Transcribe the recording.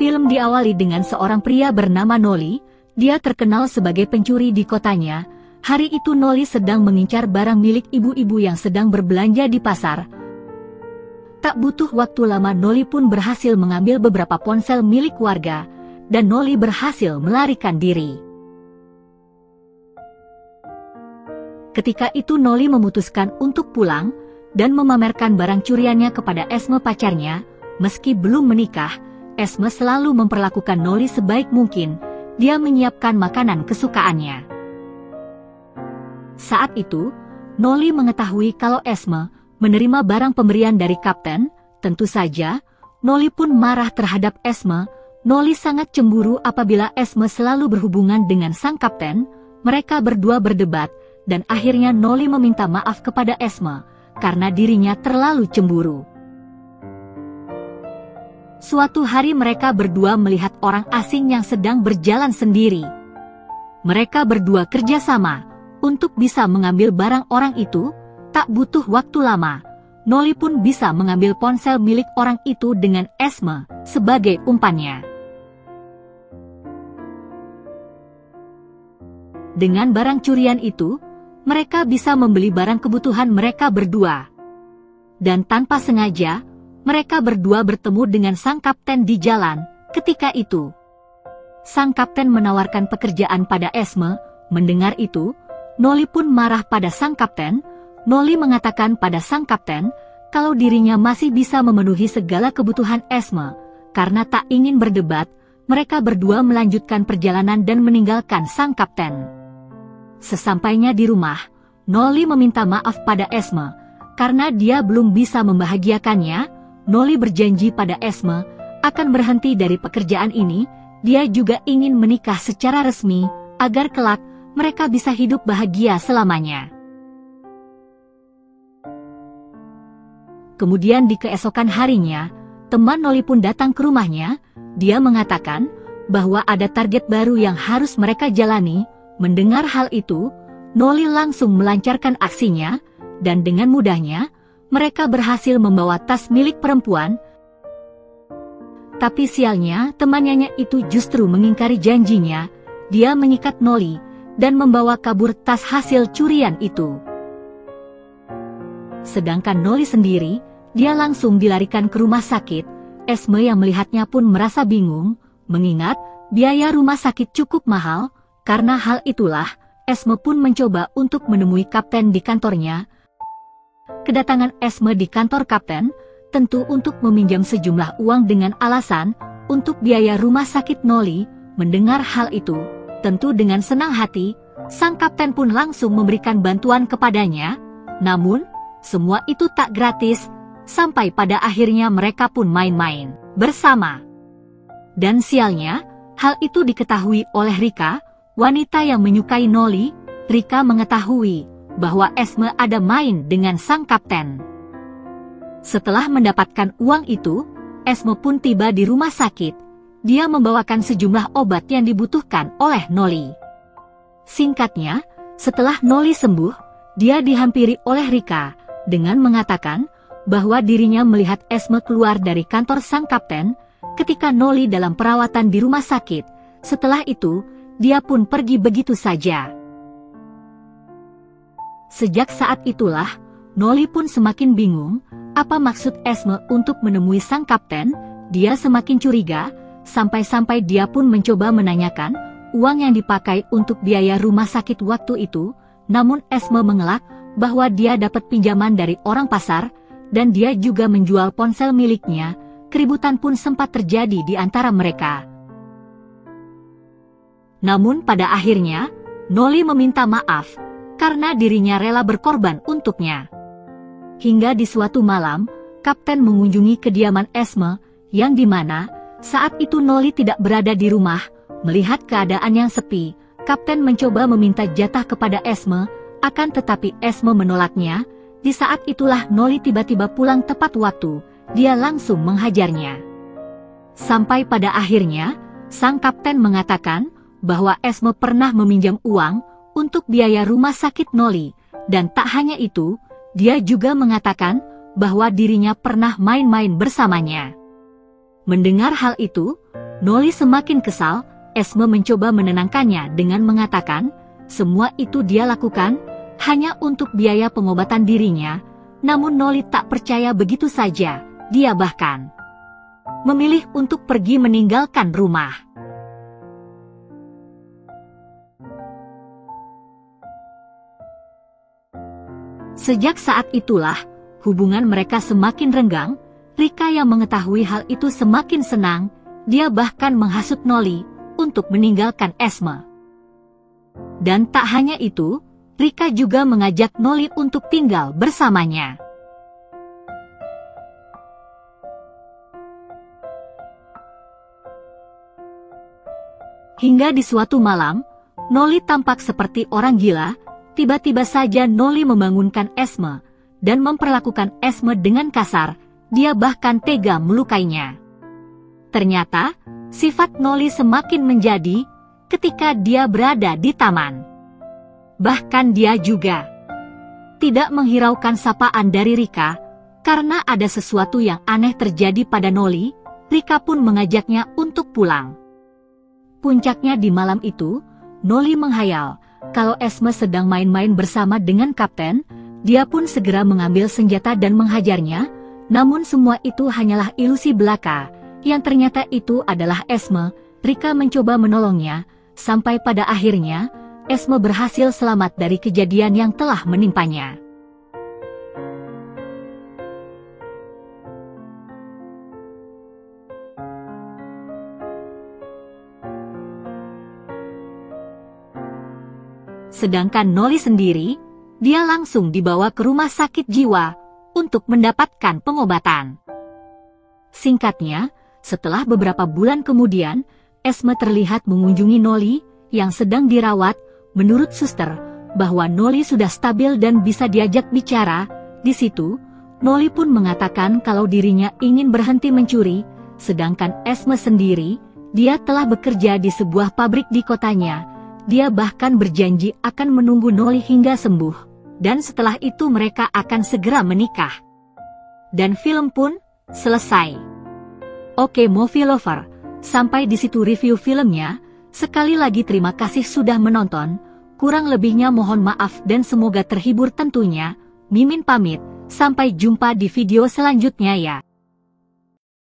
Film diawali dengan seorang pria bernama Noli. Dia terkenal sebagai pencuri di kotanya. Hari itu Noli sedang mengincar barang milik ibu-ibu yang sedang berbelanja di pasar. Tak butuh waktu lama Noli pun berhasil mengambil beberapa ponsel milik warga, dan Noli berhasil melarikan diri. Ketika itu Noli memutuskan untuk pulang dan memamerkan barang curiannya kepada Esme pacarnya. Meski belum menikah, Esme selalu memperlakukan Noli sebaik mungkin. Dia menyiapkan makanan kesukaannya. Saat itu, Noli mengetahui kalau Esme menerima barang pemberian dari kapten. Tentu saja, Noli pun marah terhadap Esme. Noli sangat cemburu apabila Esme selalu berhubungan dengan sang kapten. Mereka berdua berdebat, dan akhirnya Noli meminta maaf kepada Esme karena dirinya terlalu cemburu. Suatu hari mereka berdua melihat orang asing yang sedang berjalan sendiri. Mereka berdua kerjasama untuk bisa mengambil barang orang itu. Tak butuh waktu lama, Noli pun bisa mengambil ponsel milik orang itu dengan Esme sebagai umpannya. Dengan barang curian itu, mereka bisa membeli barang kebutuhan mereka berdua. Dan tanpa sengaja, mereka berdua bertemu dengan sang kapten di jalan. Ketika itu, sang kapten menawarkan pekerjaan pada Esme. Mendengar itu, Noli pun marah pada sang kapten. Noli mengatakan pada sang kapten kalau dirinya masih bisa memenuhi segala kebutuhan Esme. Karena tak ingin berdebat, mereka berdua melanjutkan perjalanan dan meninggalkan sang kapten. Sesampainya di rumah, Noli meminta maaf pada Esme karena dia belum bisa membahagiakannya. Noli berjanji pada Esme akan berhenti dari pekerjaan ini. Dia juga ingin menikah secara resmi agar kelak mereka bisa hidup bahagia selamanya. Kemudian di keesokan harinya, teman Noli pun datang ke rumahnya. Dia mengatakan bahwa ada target baru yang harus mereka jalani. Mendengar hal itu, Noli langsung melancarkan aksinya, dan dengan mudahnya, mereka berhasil membawa tas milik perempuan. Tapi sialnya, temannya itu justru mengingkari janjinya. Dia menyikat Noli dan membawa kabur tas hasil curian itu. Sedangkan Noli sendiri, dia langsung dilarikan ke rumah sakit. Esme yang melihatnya pun merasa bingung, mengingat biaya rumah sakit cukup mahal. Karena hal itulah, Esme pun mencoba untuk menemui kapten di kantornya. Kedatangan Esme di kantor kapten, tentu untuk meminjam sejumlah uang dengan alasan untuk biaya rumah sakit Noli. Mendengar hal itu, tentu dengan senang hati, sang kapten pun langsung memberikan bantuan kepadanya. Namun, semua itu tak gratis. Sampai pada akhirnya mereka pun main-main bersama. Dan sialnya, hal itu diketahui oleh Rika, wanita yang menyukai Noli. Rika mengetahui bahwa Esme ada main dengan sang kapten. Setelah mendapatkan uang itu, Esme pun tiba di rumah sakit. Dia membawakan sejumlah obat yang dibutuhkan oleh Noli. Singkatnya, setelah Noli sembuh, dia dihampiri oleh Rika dengan mengatakan bahwa dirinya melihat Esme keluar dari kantor sang kapten ketika Noli dalam perawatan di rumah sakit. Setelah itu, dia pun pergi begitu saja. Sejak saat itulah, Noli pun semakin bingung apa maksud Esme untuk menemui sang kapten. Dia semakin curiga, sampai-sampai dia pun mencoba menanyakan uang yang dipakai untuk biaya rumah sakit waktu itu. Namun Esme mengelak bahwa dia dapat pinjaman dari orang pasar, dan dia juga menjual ponsel miliknya. Keributan pun sempat terjadi di antara mereka. Namun pada akhirnya, Noli meminta maaf karena dirinya rela berkorban untuknya. Hingga di suatu malam, kapten mengunjungi kediaman Esme, yang dimana saat itu Noli tidak berada di rumah. Melihat keadaan yang sepi, kapten mencoba meminta jatah kepada Esme, akan tetapi Esme menolaknya. Di saat itulah Noli tiba-tiba pulang tepat waktu. Dia langsung menghajarnya. Sampai pada akhirnya, sang kapten mengatakan bahwa Esme pernah meminjam uang untuk biaya rumah sakit Noli. Dan tak hanya itu, dia juga mengatakan bahwa dirinya pernah main-main bersamanya. Mendengar hal itu, Noli semakin kesal. Esme mencoba menenangkannya dengan mengatakan, semua itu dia lakukan hanya untuk biaya pengobatan dirinya. Namun Noli tak percaya begitu saja. Dia bahkan memilih untuk pergi meninggalkan rumah. Sejak saat itulah, hubungan mereka semakin renggang. Rika yang mengetahui hal itu semakin senang. Dia bahkan menghasut Noli untuk meninggalkan Esme. Dan tak hanya itu, Rika juga mengajak Noli untuk tinggal bersamanya. Hingga di suatu malam, Noli tampak seperti orang gila. Tiba-tiba saja Noli membangunkan Esme dan memperlakukan Esme dengan kasar. Dia bahkan tega melukainya. Ternyata, sifat Noli semakin menjadi ketika dia berada di taman. Bahkan dia juga tidak menghiraukan sapaan dari Rika. Karena ada sesuatu yang aneh terjadi pada Noli, Rika pun mengajaknya untuk pulang. Puncaknya di malam itu, Noli menghayal kalau Esme sedang main-main bersama dengan kapten. Dia pun segera mengambil senjata dan menghajarnya. Namun semua itu hanyalah ilusi belaka. Yang ternyata itu adalah Esme. Rika mencoba menolongnya, sampai pada akhirnya, Esme berhasil selamat dari kejadian yang telah menimpanya. Sedangkan Noli sendiri, dia langsung dibawa ke rumah sakit jiwa untuk mendapatkan pengobatan. Singkatnya, setelah beberapa bulan kemudian, Esme terlihat mengunjungi Noli yang sedang dirawat. Menurut suster, bahwa Noli sudah stabil dan bisa diajak bicara. Di situ, Noli pun mengatakan kalau dirinya ingin berhenti mencuri, sedangkan Esme sendiri, dia telah bekerja di sebuah pabrik di kotanya. Dia bahkan berjanji akan menunggu Noli hingga sembuh, dan setelah itu mereka akan segera menikah. Dan film pun selesai. Oke movie lover, sampai di situ review filmnya. Sekali lagi terima kasih sudah menonton. Kurang lebihnya mohon maaf dan semoga terhibur tentunya. Mimin pamit, sampai jumpa di video selanjutnya ya.